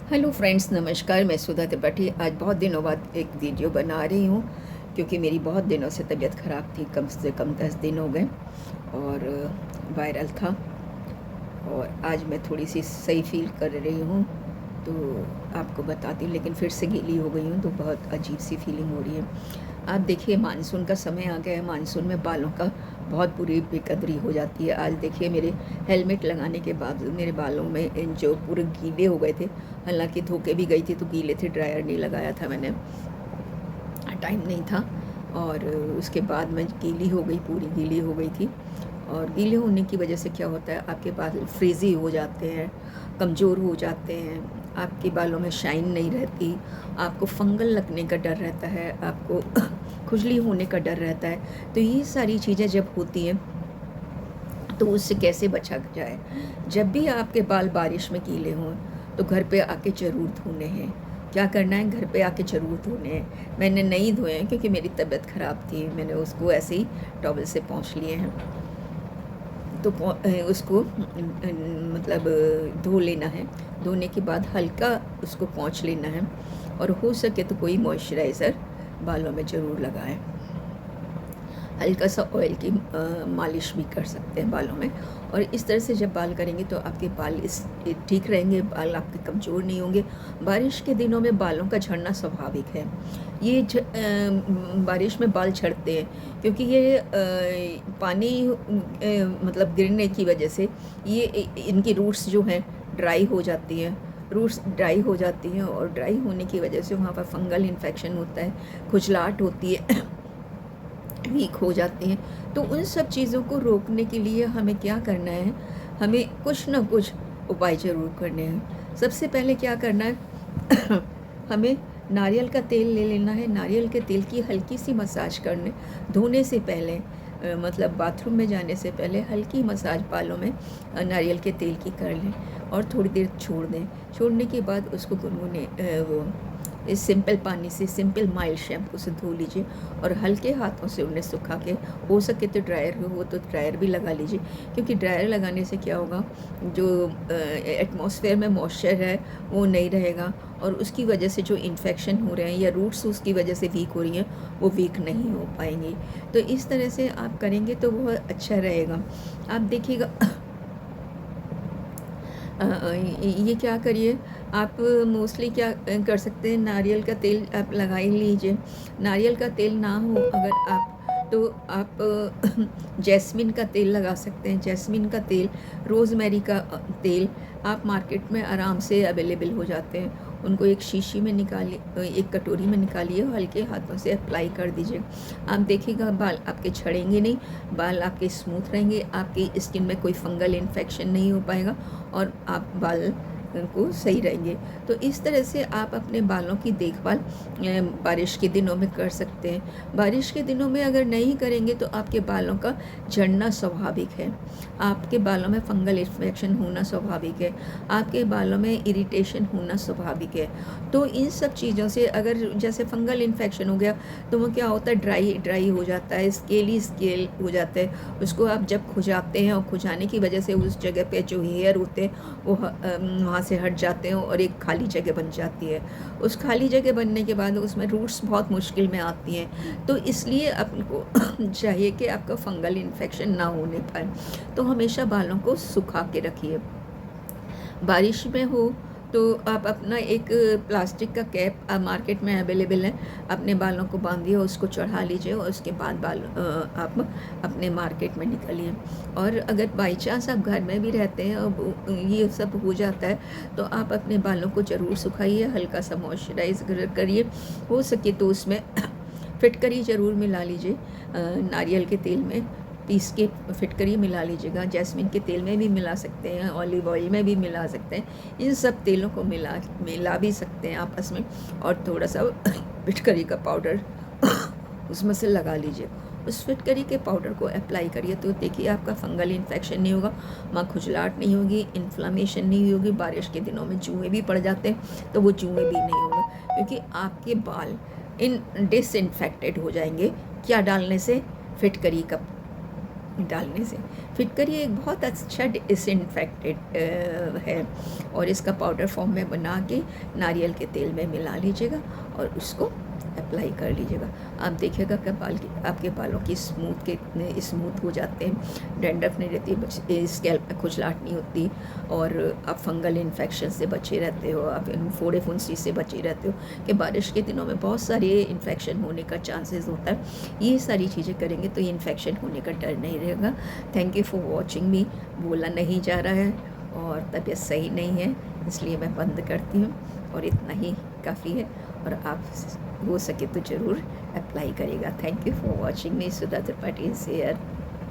Hello friends, नमस्कार। मैं सुधा त्रिपाठी आज बहुत दिनों बाद एक वीडियो बना रही हूँ क्योंकि मेरी बहुत दिनों से तबीयत ख़राब थी। कम से कम 10 दिन हो गए और वायरल था। और आज मैं थोड़ी सी सही फील कर रही हूँ तो आपको बताती हूँ। लेकिन फिर से गीली हो गई हूँ तो बहुत अजीब सी फीलिंग हो रही है। आप देखिए, मानसून का समय आ गया है। मानसून में बालों का बहुत बुरी बेकदरी हो जाती है। आज देखिए, मेरे हेलमेट लगाने के बावजूद मेरे बालों में जो पूरे गीले हो गए थे, हालांकि धो के भी गई थी तो गीले थे, ड्रायर नहीं लगाया था मैंने, टाइम नहीं था। और उसके बाद मैं गीली हो गई, पूरी गीली हो गई थी। और गीले होने की वजह से क्या होता है, आपके बाल फ्रीजी हो जाते हैं, कमज़ोर हो जाते हैं, आपके बालों में शाइन नहीं रहती, आपको फंगल लगने का डर रहता है, आपको खुजली होने का डर रहता है। तो ये सारी चीज़ें जब होती हैं तो उससे कैसे बचा जाए। जब भी आपके बाल बारिश में गीले हों तो घर पे आके ज़रूर धोने हैं। क्या करना है, घर पे आके ज़रूर धोने हैं। मैंने नहीं धोए हैं क्योंकि मेरी तबीयत ख़राब थी। मैंने उसको ऐसे ही टॉवल से पोंछ लिए हैं। तो उसको मतलब धो लेना है। धोने के बाद हल्का उसको पोंछ लेना है और हो सके तो कोई मॉइस्चराइज़र बालों में ज़रूर लगाएं। हल्का सा ऑयल की मालिश भी कर सकते हैं बालों में। और इस तरह से जब बाल करेंगे तो आपके बाल इस ठीक रहेंगे, बाल आपके कमज़ोर नहीं होंगे। बारिश के दिनों में बालों का झड़ना स्वाभाविक है। ये बारिश में बाल झड़ते हैं क्योंकि ये पानी मतलब गिरने की वजह से ये इनकी रूट्स जो हैं ड्राई हो जाती हैं। रूट्स ड्राई हो जाती हैं और ड्राई होने की वजह से वहाँ पर फंगल इन्फेक्शन होता है, खुजलाहट होती है, वीक हो जाती हैं। तो उन सब चीज़ों को रोकने के लिए हमें क्या करना है, हमें कुछ ना कुछ उपाय ज़रूर करने हैं। सबसे पहले क्या करना है हमें नारियल का तेल ले लेना है। नारियल के तेल की हल्की सी मसाज करने, धोने से पहले मतलब बाथरूम में जाने से पहले हल्की मसाज बालों में नारियल के तेल की कर लें और थोड़ी देर छोड़ दें। छोड़ने के बाद उसको गुनगुने वो इस सिंपल पानी से, सिंपल माइल्ड शैम्पू से धो लीजिए और हल्के हाथों से उन्हें सुखा के, हो सके तो ड्रायर हो तो ड्रायर भी लगा लीजिए। क्योंकि ड्रायर लगाने से क्या होगा, जो एटमॉस्फेयर में मॉइस्चर है वो नहीं रहेगा और उसकी वजह से जो इन्फेक्शन हो रहे हैं या रूट्स उसकी वजह से वीक हो रही हैं वो वीक नहीं हो पाएंगी। तो इस तरह से आप करेंगे तो बहुत अच्छा रहेगा। आप देखिएगा ये क्या करिए, आप मोस्टली क्या कर सकते हैं, नारियल का तेल आप लगा ही लीजिए। नारियल का तेल ना हो अगर आप, तो आप जैस्मिन का तेल लगा सकते हैं। जैस्मिन का तेल, रोज़मेरी का तेल आप मार्केट में आराम से अवेलेबल हो जाते हैं। उनको एक शीशी में निकालिए, एक कटोरी में निकालिए, हल्के हाथों से अप्लाई कर दीजिए। आप देखिएगा बाल आपके झड़ेंगे नहीं, बाल आपके स्मूथ रहेंगे, आपकी स्किन में कोई फंगल इन्फेक्शन नहीं हो पाएगा और आप बाल को सही रहेंगे। तो इस तरह से आप अपने बालों की देखभाल बारिश के दिनों में कर सकते हैं। बारिश के दिनों में अगर नहीं करेंगे तो आपके बालों का झड़ना स्वाभाविक है, आपके बालों में फंगल इन्फेक्शन होना स्वाभाविक है, आपके बालों में इरिटेशन होना स्वाभाविक है। तो इन सब चीज़ों से, अगर जैसे फंगल इन्फेक्शन हो गया तो वो क्या होता है, ड्राई ड्राई हो जाता है, स्केली स्केल हो जाता है। उसको आप जब खुजाते हैं और खुजाने की वजह से उस जगह पे जो हेयर होते हैं वो वहाँ से हट जाते हैं और एक खाली जगह बन जाती है। उस खाली जगह बनने के बाद उसमें रूट्स बहुत मुश्किल में आती हैं। तो इसलिए आपको चाहिए कि आपका फंगल इन्फेक्शन ना होने पाए। तो हमेशा बालों को सुखा के रखिए। बारिश में हो तो आप अपना एक प्लास्टिक का कैप मार्केट में अवेलेबल है, अपने बालों को बांधिए, उसको चढ़ा लीजिए और उसके बाद बाल आप अपने मार्केट में निकलिए। और अगर बाई चांस आप घर में भी रहते हैं और ये सब हो जाता है तो आप अपने बालों को ज़रूर सुखाइए, हल्का सा मॉइस्चराइज करिए। हो सके तो उसमें फिटकरी ज़रूर मिला लीजिए, नारियल के तेल में पीस के फिटकरी मिला लीजिएगा। जैस्मिन के तेल में भी मिला सकते हैं, ऑलिव ऑयल में भी मिला सकते हैं। इन सब तेलों को मिला भी सकते हैं आपस में और थोड़ा सा फिटकरी का पाउडर उसमें से लगा लीजिए। उस फिटकरी के पाउडर को अप्लाई करिए तो देखिए आपका फंगल इन्फेक्शन नहीं होगा, वहाँ खुजलाहट नहीं होगी, इन्फ्लामेशन नहीं होगी। बारिश के दिनों में जुएँ भी पड़ जाते हैं तो वो जुएँ भी नहीं होगा क्योंकि आपके बाल डिसइंफेक्टेड हो जाएंगे। क्या डालने से? फिटकरी का डालने से। फिटकरी एक बहुत अच्छा डिसइंफेक्टेड है, और इसका पाउडर फॉर्म में बना के नारियल के तेल में मिला लीजिएगा और उसको अप्लाई कर लीजिएगा। आप देखिएगा कि आपके बालों की स्मूथ के इतने स्मूथ हो जाते हैं, डैंड्रफ नहीं रहती, स्कैल्प में खुजलाहट नहीं होती, और आप फंगल इन्फेक्शन से बचे रहते हो, आप फोड़े फुंसी से बचे रहते हो कि बारिश के दिनों में बहुत सारे इन्फेक्शन होने का चांसेस होता है। ये सारी चीज़ें करेंगे तो ये इन्फेक्शन होने का डर नहीं रहेगा। थैंक यू फॉर वॉचिंग मी। बोला नहीं जा रहा है और तबीयत सही नहीं है, इसलिए मैं बंद करती हूँ, और इतना ही काफ़ी है, और आप हो सके तो ज़रूर अप्लाई करिएगा। Thank you for watching me. Sudha Tripathi is here.